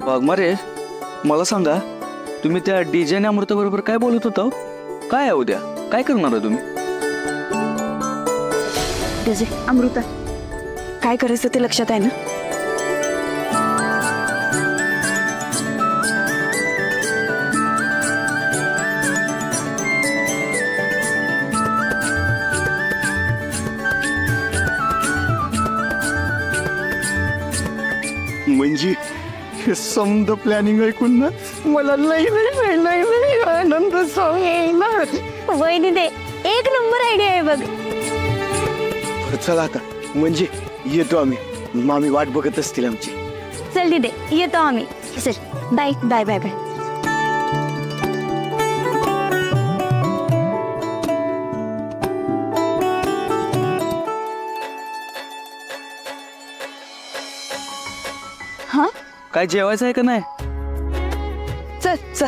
वाघमारे, मला सांगा, तुम्ही त्या डीजे आणि अमृता बरोबर काय बोलत होता? काय आहे उद्या? काय करणार आहे तुम्ही? डीजे अमृता काय करायचं ते लक्षात आहे ना? म्हणजे हे समद प्लॅनिंग ऐकून ना मला लई लई लई लई आनंद झाला. वहिनी दे, एक नंबर आयडिया आहे बघ. चला आता, म्हणजे येतो आम्ही. मामी वाट बघत असतील आमची. चल दीदे, येतो आम्ही. चल, बाय बाय बाय बाय. हा, काय जेवायचं आहे का नाही? चल चल.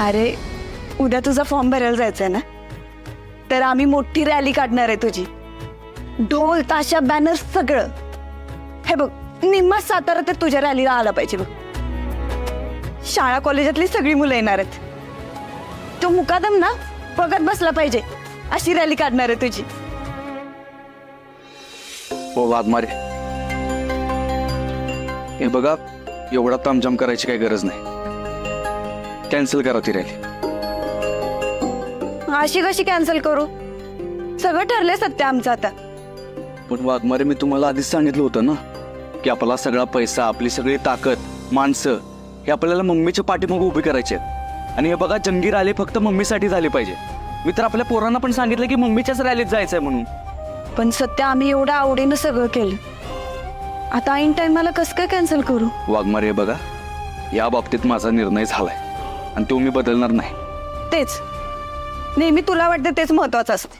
अरे, उद्या तुझा फॉर्म भरायला जायचंय ना, तर आम्ही मोठी रॅली काढणार आहे तुझी. ढोल ताशा बॅनर सगळं. हे बघ, निम्मा सातारा तर तुझ्या रॅलीला आला पाहिजे बघ. शाळा कॉलेजातली सगळी मुलं येणार आहेत. तो मुकादम ना बघत बसला पाहिजे. अशी रॅली काढणार आहे तुझी. हो वाघमारे, हे बघा, एवढा तामझाम करायची काही गरज नाही. कॅन्सल करा ती रॅली. अशी कशी कॅन्सल करू? सगळं ठरलंय सत्य आमचं आता. पण वाघमारे, मी तुम्हाला आधीच सांगितलं होतं ना की आपला सगळा पैसा, आपली सगळी ताकद, माणसं हे आपल्याला मम्मीच्या पाठीमागे उभी करायचे आहेत. आणि हे बघा, जंगी रॅली फक्त मम्मीसाठी झाली पाहिजे. मी तर आपल्या पोरांना पण सांगितलं की मम्मीच्याच रॅलीत जायचंय म्हणून. पण सत्य, आम्ही एवढं आवडीनं सगळं केलं. आता ऐन टाइमला कसं काय कॅन्सल करू? वाघमारे, बघा, या बाबतीत माझा निर्णय झालाय आणि तो मी बदलणार नाही. तेच नेहमी तुला वाटतं तेच महत्वाचं असते.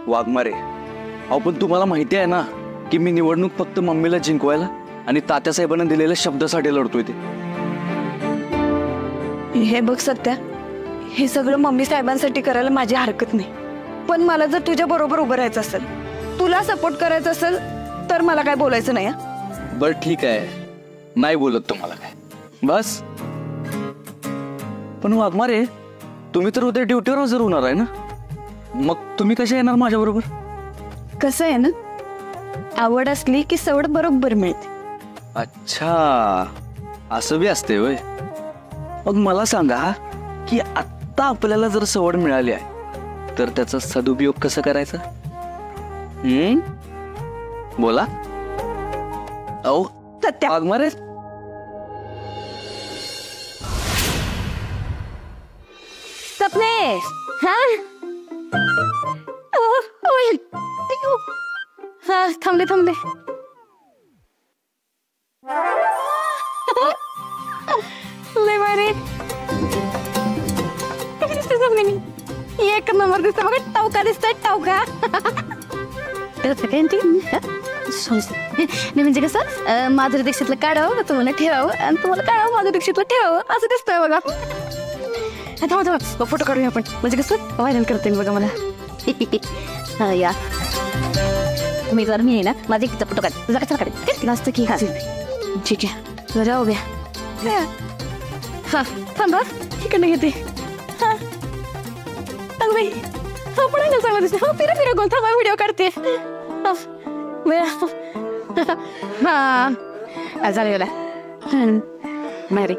वाघमारे, अहो पण तुम्हाला माहिती आहे ना की मी निवडणूक फक्त मम्मीला जिंकवायला आणि तात्यासाहेबांना दिलेल्या शब्दासाठी लढतोय ते. हे बघ सत्या, हे सगळं मम्मी साहेबांसाठी करायला माझी हरकत नाही. पण मला जर तुझ्या बरोबर उभं राहायचं असेल, तुला सपोर्ट करायचं असेल, तर मला काय बोलायचं नाही. बर ठीक आहे, नाही बोलत तुम्हाला काय, बस. पण वाघमारे, तुम्ही तर उद्या ड्युटीवर हजर होणार आहे ना, मग तुम्ही कशा येणार माझ्या बरोबर? कसं आहे ना, आवड असली की सवड बरोबर मिळते. अच्छा, असं बी असते होय. मग मला सांगा की आत्ता आपल्याला जर सवड मिळाली आहे तर त्याचा सदुपयोग कसं करायचा? बोला. अहो सत्या, वाघमारे, सपने. हा, थांबले थांबले. लय भारी. एक नंबर दिसत बघा. टावका दिसतोय, टावका. म्हणजे कसं, माधुरी दीक्षितला काढावं, तुम्हाला ठेवावं, आणि तुम्हाला काढावं, माधुरी दीक्षितला ठेवावं, असं दिसतंय बघा. फोटो काढूया आपण, म्हणजे कसं व्हायरल करते बघा मला. या मी आहे ना, माझा एक फोटो काढ. तुझा कशाला काढ असतं की? ठीक आहे, जरा उभ्या. हा, थांबा, इकडनं घेते. हा, चांगलं चांगलं दिसते. हो, फिरा फिरा गोल. थांबा, व्हिडिओ काढते. हा, झालं मॅरी.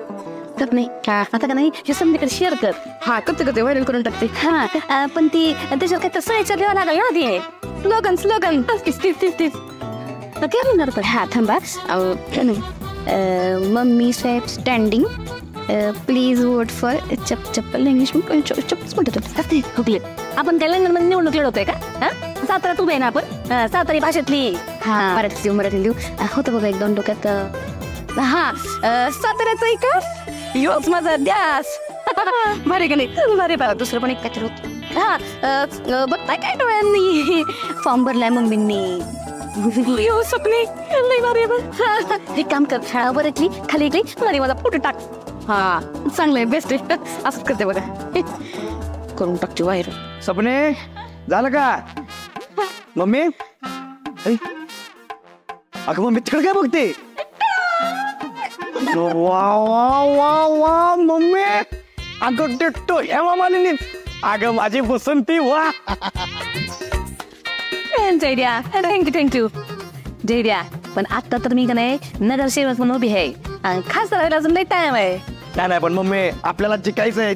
नाही आता का नाही, हे समजा शेअर कर. हा, करते व्हायरल करून टाकते. हा, पण ती त्याच्यावर काय तसं याच्यावर लागलं ना, ती स्लोगन स्लोगन तीच काय म्हणणार पण. हा, थांबा. मम्मी साहेब standing, please vote for chappal. English चप्पलच म्हणतो. हुकले आपण काय लंडनमध्ये निवडणूक लढवतोय का? हा, सातारा तू आहे ना आपण, सातारी भाषेतली. हा, मराठी देऊ होतं बघा एक दोन डोक्यात. हा, साताऱ्याचं एक योच माझा ध्यास. भारी का नाही? भारी बघा. दुसरं पण एक काहीतरी होत. हा, बघताय काय डोळ्यांनी फॉर्म भरलाय मम्मींनी. सपने एक काम कर, शाळावर येतली खाली येतली, मला माझा फोटो टाक. हा, चांगलंय, बेस्ट आहे. असंच करते बघा, करून टाकते व्हायरल. सपने झालं का? मम्मी अगं मम्मी तिकडे काय बघते? वा वा वा वा मम्मी, अगं टिट्टू हेमा मालिनी, अगं माझी बसंती वा. जयड्या थँक्यू जयड्या. पण आता तर मी का नाही नगरसेवक म्हणून उभी आहे आणि खासदार व्हायला अजून लई टाइम आहे. नाही पण मम्मी आपल्याला जिकायचंय.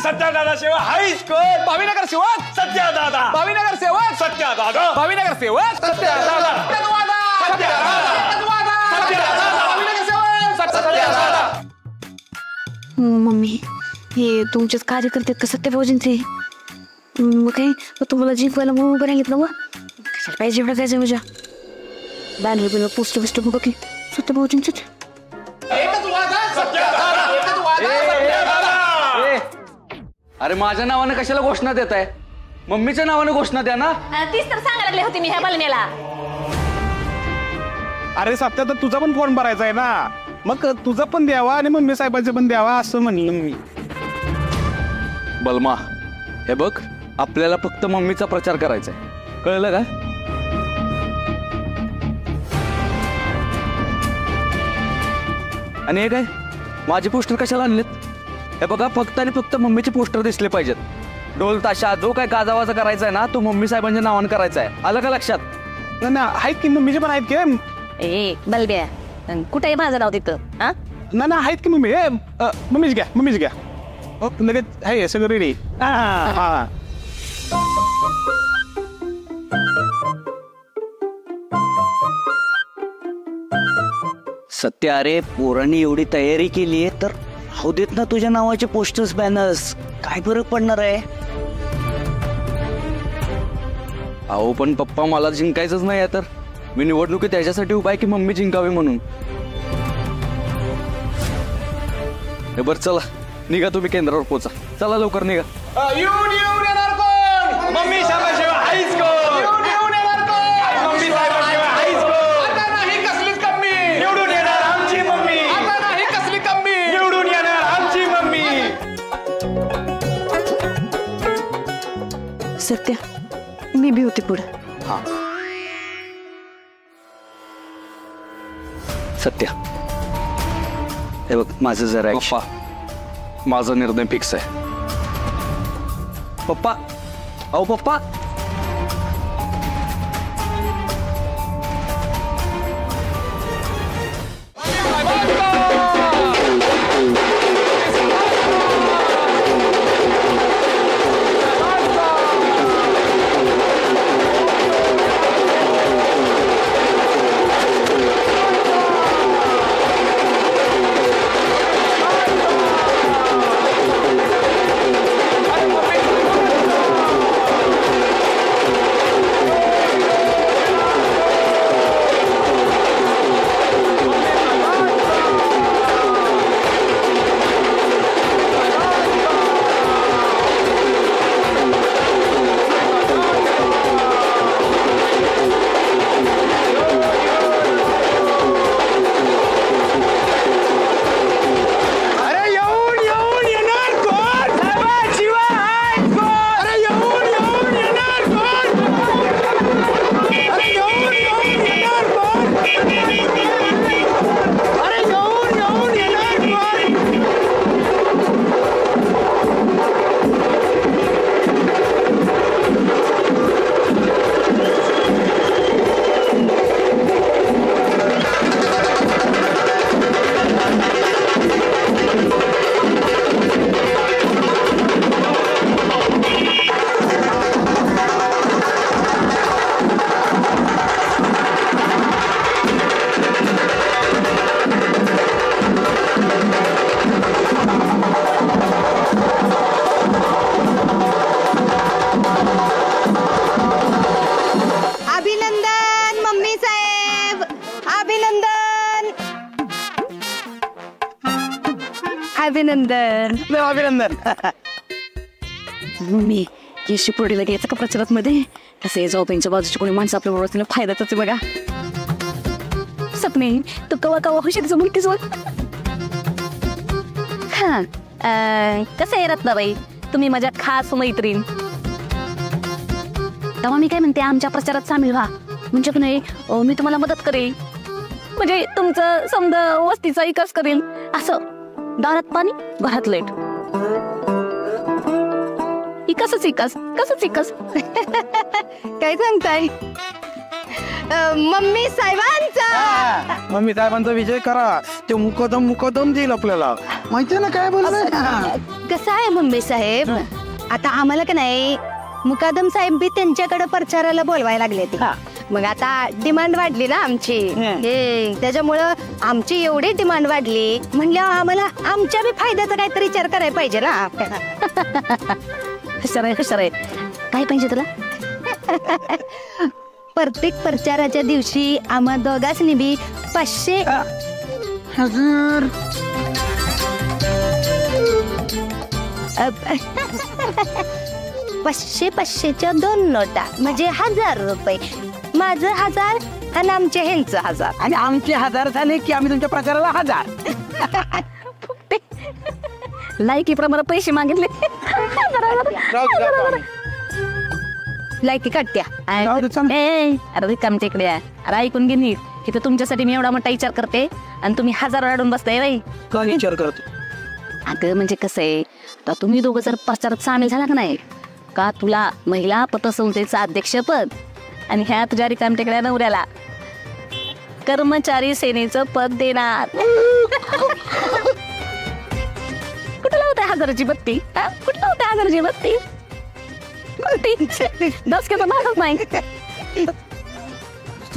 सत्यादादा सेवा हायस्कूल भावीनगर सेवक सत्यादादा भावीनगर सेवक सत्यादादा भावीनगर सेवक सत्यादादा मम्मी हे तुमचेच कार्य करतात का सत्यभाऊजींचे? मग काय तुम्हाला जिंकवायला म्हणून उभं राहिलेत ना मग कशाला पाहिजे एवढं काय माझ्या बॅनर बिनर पोस्टर बिस्टर बघा की सत्यभाऊजींच. अरे माझ्या नावाने कशाला घोषणा देत आहे? मम्मीच्या नावाने घोषणा द्या ना. तीच तर सांगायला लागली होती मी ह्या बालमेला. अरे सत्या तर तुझा पण फॉर्म भरायचा आहे ना, मग तुझा पण द्यावा आणि मम्मी साहेबांचा पण द्यावा असं म्हणलं मी. बलमा हे बघ, आपल्याला फक्त मम्मीचा प्रचार करायचा आहे, कळलं का? आणि हे काय माझे पोस्टर कशाला आणलेत? हे बघा, फक्त आणि फक्त मम्मीचे पोस्टर दिसले पाहिजेत. ढोल ताशा जो काय गाजावाजा करायचा आहे ना तो मम्मी साहेबांच्या नावाने करायचा आहे. आलं का लक्षात? ना आहेत की मम्मीचे पण आहेत की. ए बलब्या कुठे आहे माझं नाव तिथं? हा ना आहेत की मम्मी. मम्मीच घ्या लगेच आहे सगळं रेडी. सत्य, अरे पोरांनी एवढी तयारी केली आहे तर हो देत ना तुझ्या नावाचे पोस्टर्स बॅनर्स. काय फरक पडणार आहे? अहो पण पप्पा मला जिंकायचंच नाही आहे तर मी निवडणुकीत त्याच्यासाठी उभा आहे की मम्मी जिंकावी म्हणून. हे बरं चला निघा, तुम्ही केंद्रावर पोचा. चला लवकर निघा. मम्मी साहेबांशिवाय हायस्कूल मम्मी साहेबांशिवाय हायस्कूल आता नाही कसलीच कमी निवडून येणार आमची मम्मी. आता नाही कसली कमी निवडून येणार आमची मम्मी. सत्या मी बी होते पुढे. हा सत्य, हे बघ माझं जरा पप्पा, माझा निर्णय फिक्स आहे. पप्पा, अहो पप्पा. अभिनंदन अभिनंदन. मम्मी यशी पुढे घ्यायचं का प्रचारात मध्ये तसे जाऊबाईंच्या बाजूची कोणी माणसं आपल्या बरोबर फायद्याच बघा. सपने तू कवा कवा होशील मुलगीच कसं आहे रत्नाबाई, तुम्ही माझ्या खास मैत्रीण. तेव्हा मी काय म्हणते, आमच्या प्रचारात सामील व्हा. म्हणजे की नाही, मी तुम्हाला मदत करेल. म्हणजे तुमचं समजा वस्तीचा विकास करेल. असं दारात पाणी घरात लाईट. कसंच विकास. काय सांगताय? मम्मी साहेबांचा मम्मी साहेबांचा विजय करा. ते मुकदम देईल आपल्याला. माहितीये ना काय बोलणार. कसं आहे मम्मी साहेब, आता आम्हाला का नाही मुकादम साहेब बी त्यांच्याकडे प्रचाराला बोलवायला लागले ते. मग आता डिमांड वाढली ना आमची, त्याच्यामुळं आमची एवढी डिमांड वाढली म्हणल्या आम्हाला आमच्या बी फायद्याचा काहीतरी विचार करायला पाहिजे ना. हुशार आहे. काय पाहिजे तुला? प्रत्येक प्रचाराच्या दिवशी आम्हा दोघांनी बी 500 500च्या 2 नोटा म्हणजे 1000 रुपये. माझं 1000 आणि आमच्या ह्यांचं 1000. आणि आमचे 1000 झाले की आम्ही तुमच्या प्रचाराला 1000. लायकीप्रमाणे पैसे मागितले. लायकी काढत्या. अरे रिकामच्या इकडे आहे. अरे ऐकून घे नीट. इथं तुमच्यासाठी मी एवढा मोठा विचार करते आणि तुम्ही 1000 वाढून बसताय बाई. काय विचार करते? अगं म्हणजे कसं आहे, तर तुम्ही दोघं जर प्रचारात सामील झाला का नाही का, तुला महिला पतसंस्थेचं अध्यक्षपद आणि ह्या तुझ्या रिकामटेकड्या नवऱ्याला कर्मचारी सेनेचं पद देणार. कुठं लावताय 1000ची बत्ती? कुठं लावताय 1000ची बत्ती? दसक्याचा भागच नाही.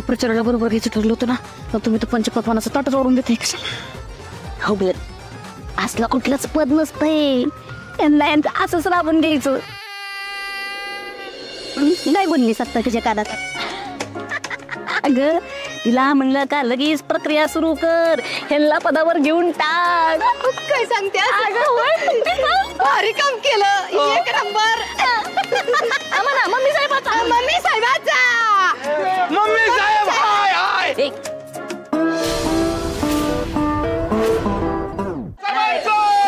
प्रचाराला बरोबर घ्यायचं ठरलं होतं ना, तर तुम्ही तर पंचपक्वानाचं ताटच ओढून देते. हो बघ, असलं कुठलंच पद नसतंय. यांना असंच राबून घ्यायचं. नाही बोलली सत्ता तुझ्या कानात. अगं तिला म्हणलं का लगेच प्रक्रिया सुरू कर, ह्यांना पदावर घेऊन टाक. काय सांगते? भारी काम केलं. 1 नंबर. मम्मी साहेबाचा. मम्मी साहेबाचा. मम्मी साहेब हाय हाय.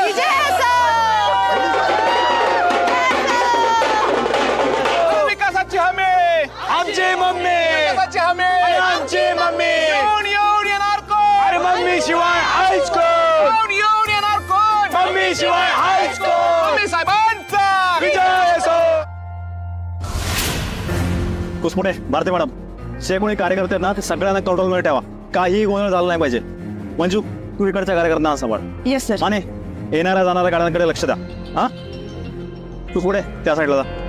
विजय असो. विकासाची हमी आमची मम्मी. विकासाची हमी आमची मम्मी. येऊन येणार कोण? अरे मम्मी शिवाय हायच कोण? येऊन येणार कोण? मम्मी शिवाय हायच कोण? मम्मी साहेबांचा विजय असो. कुसमुडे भारती मॅडम, जे कोणी कार्यकर्ते ना ते सगळ्यांना कंट्रोलमध्ये ठेवा. काही गोंधळ झाला नाही पाहिजे. मंजू, तू इकडच्या कार्यकर्त्यांना सांभाळ. Yes sir. माने, येणाऱ्या जाणाऱ्या गाड्यांकडे लक्ष द्या. हा, तू पुढे त्या साईडला जा.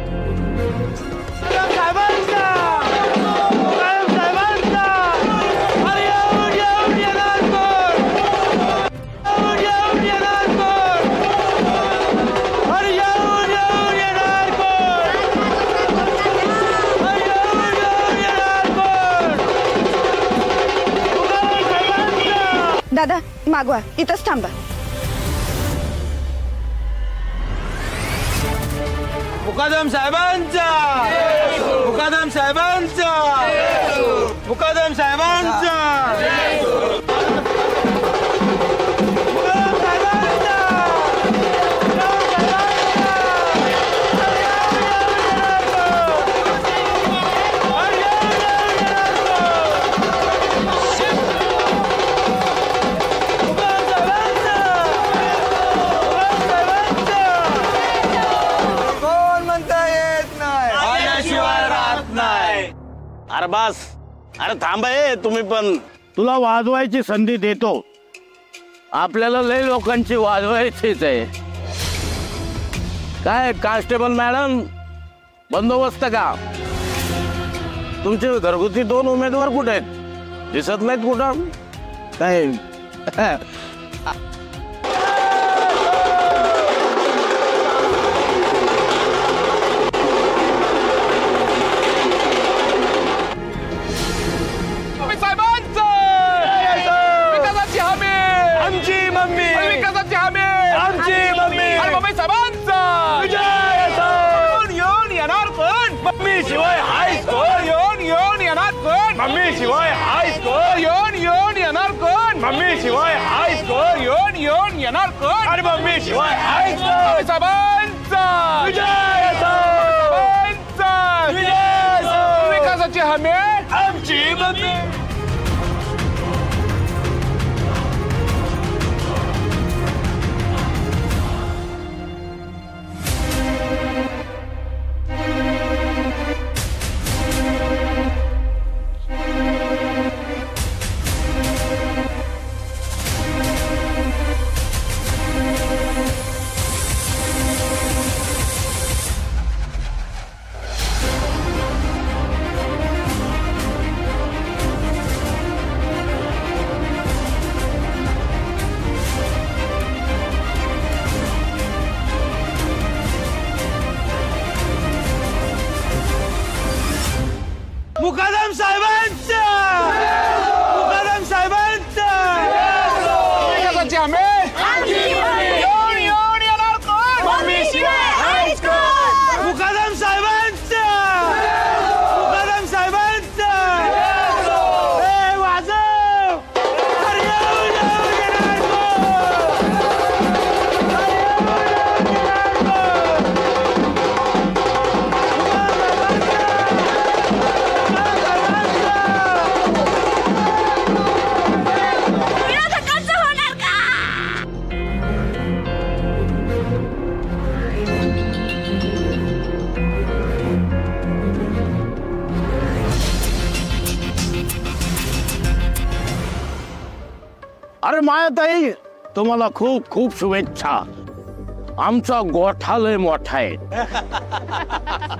दादा मागवा, इथंच थांबा. मुकादम साहेबांचा. मुकादम साहेबांचा. मुकादम साहेबांचा. अरे बस, अरे थांबा. तुम्ही पण. तुला वाजवायची संधी देतो. आपल्याला लय लोकांची वाजवायचीच आहे. काय कॉन्स्टेबल मॅडम, बंदोबस्त का? तुमचे घरगुती 2 उमेदवार कुठे आहेत? दिसत नाहीत कुठं? काय विकासाची हमी आमची मम्मी. विकासाची हमी आमची मम्मी. मम्मी साहेबांचा विजय असो. येऊन येणार कोण? मम्मी शिवाय हायच कोण? येऊन येणार कोण? मम्मी शिवाय हायच कोण? येऊन येणार कोण? कोण मम्मी शिवाय हायच कोण येऊन येऊन येणार कोण आणि मम्मी शिवाय हायच कोण साहेबांचा विजय साहेबांचा विजय विकासाची हमी आमची मम्मी मुकादम साहेबांचा मुकादम साहेबांचा विकासाची हमी येऊन येऊन येणार कोण मम्मी शिवाय हायच कोण मुकादम साहेबांचा मुकादम साहेबांचा ए वाजव अरे येऊन येऊन येणार कोण? अरे मायाताई तुम्हाला खूप खूप शुभेच्छा आमचा गोठा लय मोठा आहे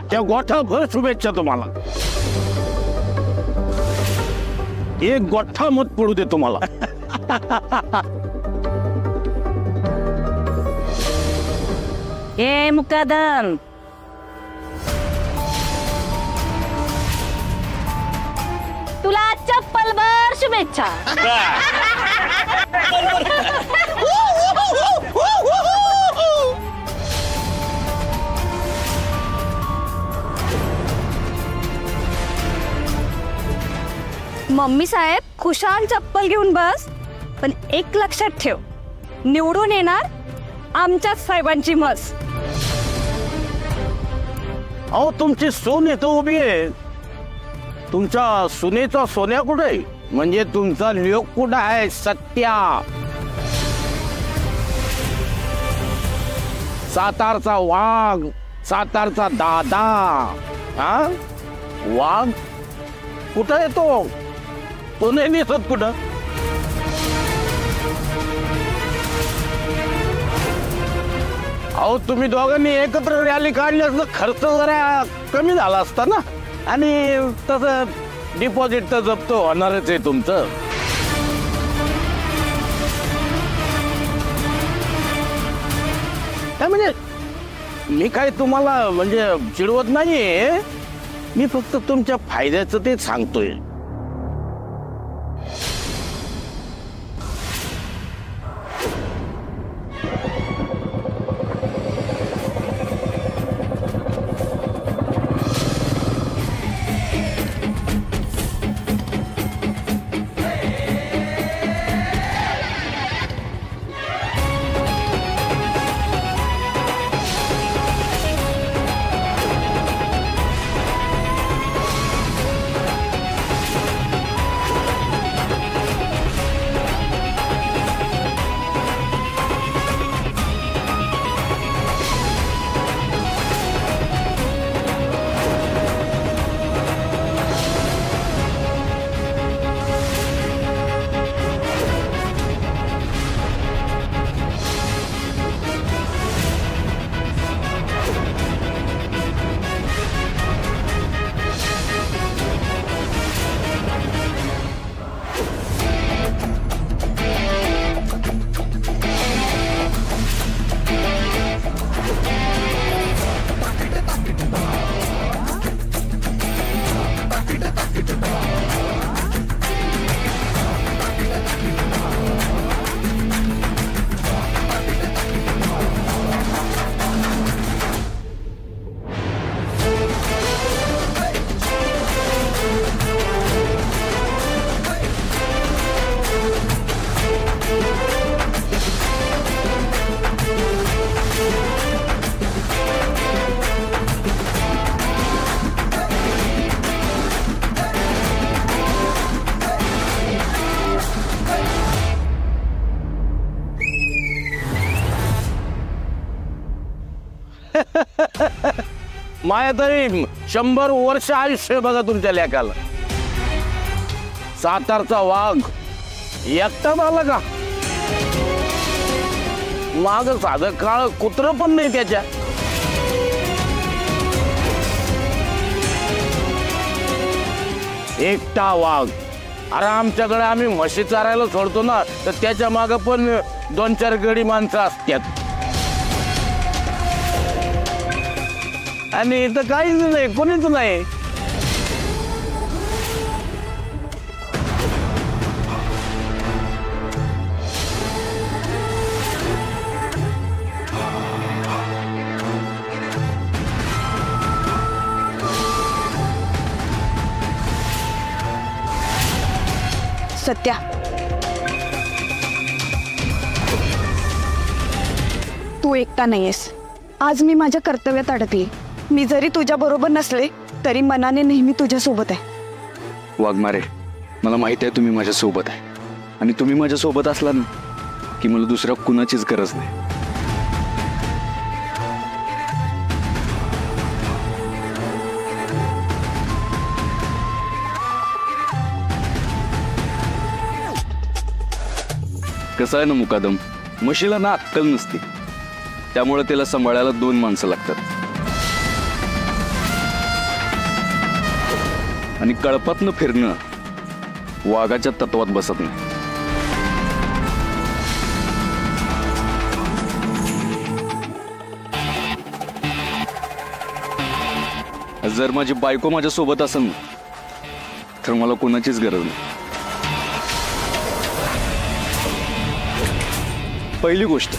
त्या गोठ्याभर शुभेच्छा तुम्हाला एक गोठा मत पडू दे तुम्हाला ए मुकादम तुला चप्पलभर शुभेच्छा मम्मी साहेब खुशाल चप्पल घेऊन बस पण एक लक्षात ठेव निवडून येणार आमच्याच साहेबांची मस अहो तुमची सून येतो उभी आहे तुमच्या सुनेचा सोन्या कुठे आहे म्हणजे तुमचा लोक कुठं आहे सत्या सातारचा वाघ सातारचा दादा हा वाघ कुठं येतो तो नाही दिसत कुठं अहो तुम्ही दोघांनी एकत्र रॅली काढली असं खर्च जरा कमी झाला असता ना आणि तसं डिपॉझिट तर जप्त होणारच आहे तुमचं काय म्हणजे मी काय तुम्हाला म्हणजे चिडवत नाहीये मी फक्त तुमच्या फायद्याचं तेच सांगतोय माया तरी 100 वर्ष आयुष्य बघा तुमच्या लेकाला. सातारचा वाघ एकटाच आला का? माग साधं काळ कुत्र पण नाही त्याच्या. एकटा वाघ. अरे आमच्याकडे आम्ही म्हशी चारायला सोडतो ना, तर त्याच्या माग पण 2-4 गडी माणसं असतात. आणि इथं काहीच नाही, कोणीच नाही. सत्या, तू एकटा नाहीयेस. आज मी माझ्या कर्तव्यात अडकली. मी जरी तुझ्या बरोबर नसले तरी मनाने नेहमी तुझ्या सोबत आहे. वाघमारे, मला माहिती आहे तुम्ही माझ्या सोबत आहे, आणि तुम्ही माझ्या सोबत असला ना की मला दुसऱ्या कुणाचीच गरज नाही. कसं आहे ना मुकादम, म्हशीला ना अक्कल नसते, त्यामुळे त्याला सांभाळायला 2 माणसं लागतात. आणि कळपातनं फिरणं वाघाच्या तत्वात बसत नाही. जर माझी बायको माझ्या सोबत असेल ना तर मला कोणाचीच गरज नाही. पहिली गोष्ट,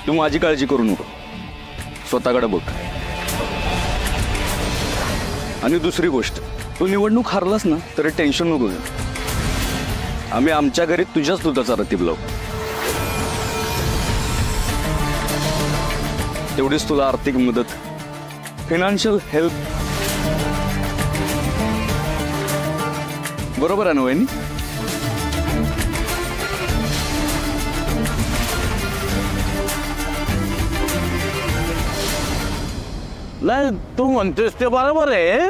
तू माझी काळजी करू नको, स्वतःकडे बघ. आणि दुसरी गोष्ट, तू निवडणूक हारलास ना तर टेन्शन नको घेऊ. आम्ही आमच्या घरी तुझ्याच दुधाचा रतीब लावू. तेवढीच तुला आर्थिक मदत, फायनान्शियल हेल्प. बरोबर आहे ना वहिनी? नाही, तू म्हणतोस ते बरोबर आहे,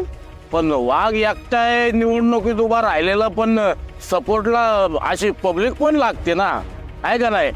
पण वाघ एकटा आहे निवडणुकीत उभा राहिलेला, पण सपोर्टला अशी पब्लिक पण लागते ना, आहे का नाही?